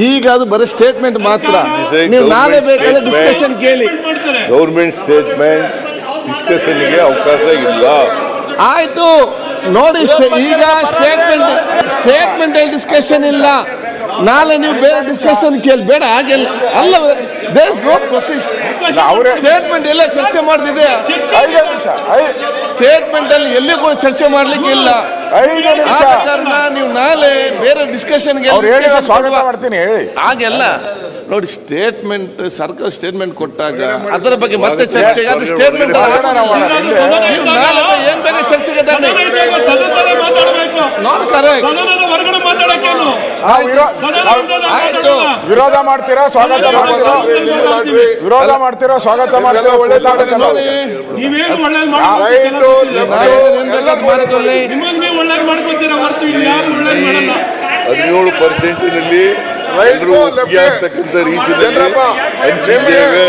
ಈಗ ಅದು ಬರೀ ಸ್ಟೇಟ್ಮೆಂಟ್ ಮಾತ್ರ. ನೀವು ನಾಳೆ ಬೇಕಾದ್ರೆ ಡಿಸ್ಕಷನ್ ಕೇಳಿ. ಗೌರ್ಮೆಂಟ್ ಸ್ಟೇಟ್ಮೆಂಟ್ ಡಿಸ್ಕಷನ್ಗೆ ಅವಕಾಶ ಇಲ್ಲ. ಆಯ್ತು ನೋಡಿ, ಈಗ ಸ್ಟೇಟ್ಮೆಂಟ್ ಡಿಸ್ಕಷನ್ ಇಲ್ಲ. ನಾಳೆ ನೀವು ಬೇರೆ ಡಿಸ್ಕಷನ್ ಕೇಳಿ. ಬೇಡ ಹಾಗೆಲ್ಲ ಅಲ್ಲ, ದೇರ್ ನೋ ಪ್ರೊಸೆಸ್. ಸ್ಟೇಟ್ಮೆಂಟ್ ಎಲ್ಲ ಚರ್ಚೆ ಮಾಡ್ತಿದೆ. ಸ್ಟೇಟ್ಮೆಂಟ್ ಅಲ್ಲಿ ಎಲ್ಲಿ ಕೂಡ ಚರ್ಚೆ ಮಾಡ್ಲಿಕ್ಕೆ ಇಲ್ಲ. ಆದ ಕಾರಣ ನೀವು ನಾಳೆ ಬೇರೆ ಡಿಸ್ಕಷನ್ಗೆ ಹಾಗೆಲ್ಲ ನೋಡಿ. ಸ್ಟೇಟ್ಮೆಂಟ್ ಸರ್ಕಾರ ಸ್ಟೇಟ್ಮೆಂಟ್ ಕೊಟ್ಟಾಗ ಅದರ ಬಗ್ಗೆ ಮತ್ತೆ ಚರ್ಚೆಗೆ ಅದು ಸ್ಟೇಟ್ಮೆಂಟ್ ನಾಳೆ ಏನ್ ಬೇಕಾ ಚರ್ಚೆಗೆ ನಾಟ್ ಕರೆಕ್ಟ್. ಆಯ್ತು, ವಿರೋಧ ಮಾಡ್ತೀರಾ ಸ್ವಾಗತ ಮಾಡ್ತೀರಾ? ವಿರೋಧ ಮಾಡ್ತೀರಾ ಸ್ವಾಗತ ಮಾಡ್ತೀರಾ? ಹದಿನೇಳು ಪರ್ಸೆಂಟ್ನಲ್ಲಿ ಆಗ್ತಕ್ಕಂಥ ರೀತಿಯಲ್ಲಿ ಹಂಚಿದ್ದೇವೆ.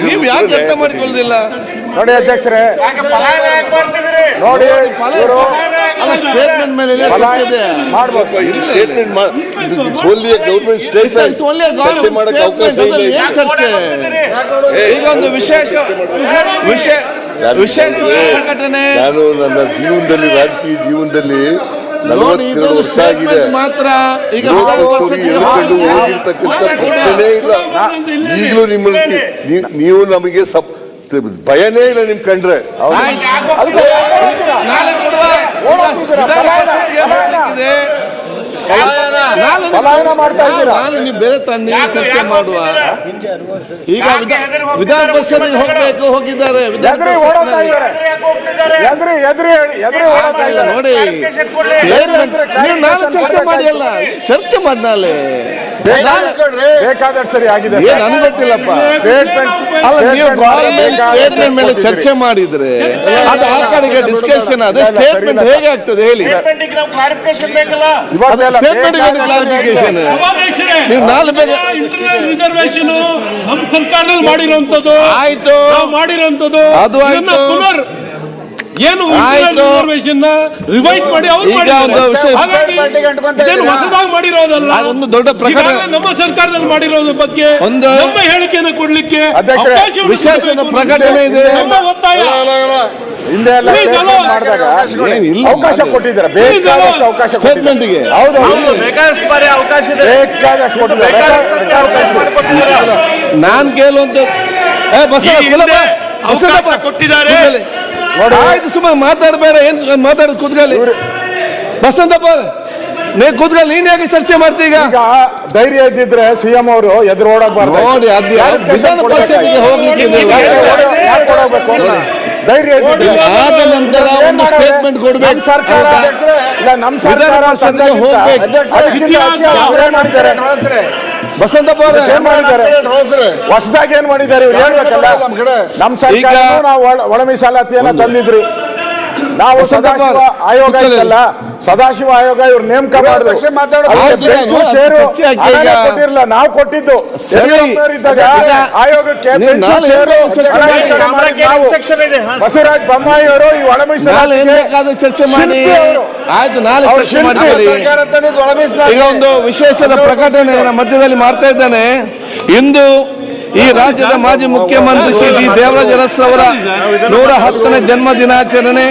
ನೀವು ಯಾಕೆ ಅರ್ಥ ಮಾಡಿಕೊಳ್ಳುದಿಲ್ಲ? ನೋಡಿ ಅಧ್ಯಕ್ಷರೇ, ನೋಡಿ ಸ್ಟೇಟ್ಮೆಂಟ್ ಮೇಲೆ ಮಾಡ್ಬೇಕು. ಗೌರ್ಮೆಂಟ್ ಸ್ಟೇಟ್ಮೆಂಟ್ ಚರ್ಚೆ ಮಾಡಕ್ಕೆ ಅವಕಾಶ ಇಲ್ಲ. ಚರ್ಚೆ ಈಗ ಒಂದು ವಿಶೇಷ ಪ್ರಕಟಣೆ. ನಾನು ನನ್ನ ಜೀವನದಲ್ಲಿ, ರಾಜಕೀಯ ಜೀವನದಲ್ಲಿ 42 ವರ್ಷ ಆಗಿದೆ. ಮಾತ್ರ ಈಗ ಹೇಳಿಕೊಂಡು ಹೋಗಿರ್ತಕ್ಕಂಥ ಪ್ರಶ್ನೆನೇ ಇಲ್ಲ. ಈಗಲೂ ನಿಮ್ಮಲ್ಲಿ ನೀವು ನಮಗೆ ಭಯನೇ ಇಲ್ಲ ನಿಮ್ ಕಂಡ್ರೆ. ಪಲಾಯನ ಮಾಡ್ತಾ ಇದ್ದೀರಾ? ನೀವು ಬೇರೆ ತನ್ನಿ ಚರ್ಚೆ ಮಾಡುವ. ಈಗ ವಿಧಾನ ಪರಿಷತ್ಗೆ ಹೋಗಿದ್ದಾರೆ. ನೋಡಿ, ನಾನು ಚರ್ಚೆ ಮಾಡಿ ಅಲ್ಲ, ಚರ್ಚೆ ಮಾಡಿ ನಾಳೆ ಬೇಕಾದಷ್ಟು ಸರಿ ಆಗಿದೆ. ನನ್ಗೆ ಗೊತ್ತಿಲ್ಲಪ್ಪ. ಅಲ್ಲ, ನೀವು ಗವರ್ಮೆಂಟ್ ಸ್ಟೇಟ್ಮೆಂಟ್ ಮೇಲೆ ಚರ್ಚೆ ಮಾಡಿದ್ರೆ ಅದು ಆ ಕಡೆಗೆ ಡಿಸ್ಕಷನ್. ಅದೇ ಸ್ಟೇಟ್ಮೆಂಟ್ ಹೇಗೆ ಆಗ್ತದೆ ಹೇಳಿ? ಸ್ಟೇಟ್ಮೆಂಟ್ ಕ್ಲಾರಿಫಿಕೇಶನ್ ನೀವು ನಾಳೆ ಬೇಗ ರಿಸರ್ವೇಶನ್ ನಮ್ಮ ಸರ್ಕಾರದಲ್ಲಿ ಮಾಡಿರುವಂತದ್ದು ಆಯ್ತು, ಮಾಡಿರುವಂತದ್ದು ಅದು ಆಯ್ತು. ಏನು ರಿವೈಸ್ ಮಾಡಿ ಹೊಸದಾಗಿ ಮಾಡಿರೋದಲ್ಲ. ಒಂದು ದೊಡ್ಡ ಪ್ರಕರಣ ನಮ್ಮ ಸರ್ಕಾರದಲ್ಲಿ ಮಾಡಿರೋದ್ರ ಬಗ್ಗೆ ಒಂದು ನಮ್ಮ ಹೇಳಿಕೆಯನ್ನು ಕೊಡ್ಲಿಕ್ಕೆ ವಿಶೇಷ ಪ್ರಕಟಣೆ ಇದೆ. ನಮ್ಮ ಒತ್ತಾಯ ಹಿಂದೆ ಎಲ್ಲ ಮಾಡಿದಾಗ ಅವಕಾಶ ಕೊಟ್ಟಿದ್ದಾರೆ, ಬೇಕಾದಷ್ಟು ಅವಕಾಶ ಸ್ಟೇಟ್ಮೆಂಟ್ಗೆ. ಹೌದು, ಬೇಕಾದಷ್ಟು ಬಾರಿ ಅವಕಾಶ ಇದೆ, ಬೇಕಾದಷ್ಟು ಕೊಟ್ಟಿದ್ದಾರೆ. ನಾನ್ ಕೇಳುವಂತ ಕೊಟ್ಟಿದ್ದಾರೆ. ಆಯ್ತು, ಸುಮ್ಮನೆ ಮಾತಾಡಬೇಡ. ಏನ್ ಮಾತಾಡೋದು? ಕೂತ್ಕೊಳ್ಳಿ ಬಸಂತಪ್ಪ, ನೀ ಕೂತ್ಕೊಳ್ಳಿ. ನೀನ್ ಯಾಕೆ ಚರ್ಚೆ ಮಾಡ್ತೀಗ? ಧೈರ್ಯ ಇದ್ದಿದ್ರೆ ಸಿಎಂ ಅವರು ಎದುರು ಓಡಾಗಬಾರ್ದು. ನೋಡಿ, ವಿಧಾನ ಪರಿಷತ್ಗೆ ಹೋಗ್ಲಿಕ್ಕೆ ಧೈರ್ಯ ಆದ ನಂತರ ಒಂದು ಸ್ಟೇಟ್ಮೆಂಟ್ ಕೊಡ್ಬೇಕು. ಸರ್ಕಾರ ಇಲ್ಲ, ನಮ್ಮ ಸರ್ಕಾರ ಬಸಂತಪ್ಪ ಏನ್ ಮಾಡಿದ್ದಾರೆ? ಹೊಸದಾಗಿ ಏನ್ ಮಾಡಿದ್ದಾರೆ ಇವ್ರು ಹೇಳ್ಬೇಕಲ್ಲ. ನಮ್ಮ ಸರ್ಕಾರ ನಾವು ಒಳ ಮೀಸಲಾತಿಯನ್ನ ತಂದಿದ್ರಿ. ನಾವು ಸದಾಶಿವ ಆಯೋಗ ಇತ್ತಲ್ಲ, ಸದಾಶಿವ ಆಯೋಗ ಇವ್ರು ನೇಮಕ ಮಾಡಿದ್ರು. ಕೊಟ್ಟಿರಲಿಲ್ಲ, ನಾವು ಕೊಟ್ಟಿದ್ದು. ಇದ್ದಾಗ ಆಯೋಗಕ್ಕೆ ಬಸವರಾಜ ಬೊಮ್ಮಾಯಿ ಅವರು ಈ ಒಳ ಮೀಸಲಾತಿ ಚರ್ಚೆ ಮಾಡಿ ಆಯ್ತು. ನಾಳೆ ಚರ್ಚೆ ಮಾಡಿ. ಈಗ ಒಂದು ವಿಶೇಷದ ಪ್ರಕಟಣೆ ಮಧ್ಯದಲ್ಲಿ ಮಾಡ್ತಾ ಇದ್ದಾನೆ. ಇಂದು ಈ ರಾಜ್ಯದ ಮಾಜಿ ಮುಖ್ಯಮಂತ್ರಿ ಶ್ರೀ ಡಿ ದೇವರಾಜ ಅರಸು ಅವರ 110ನೇ ಜನ್ಮ ದಿನಾಚರಣೆ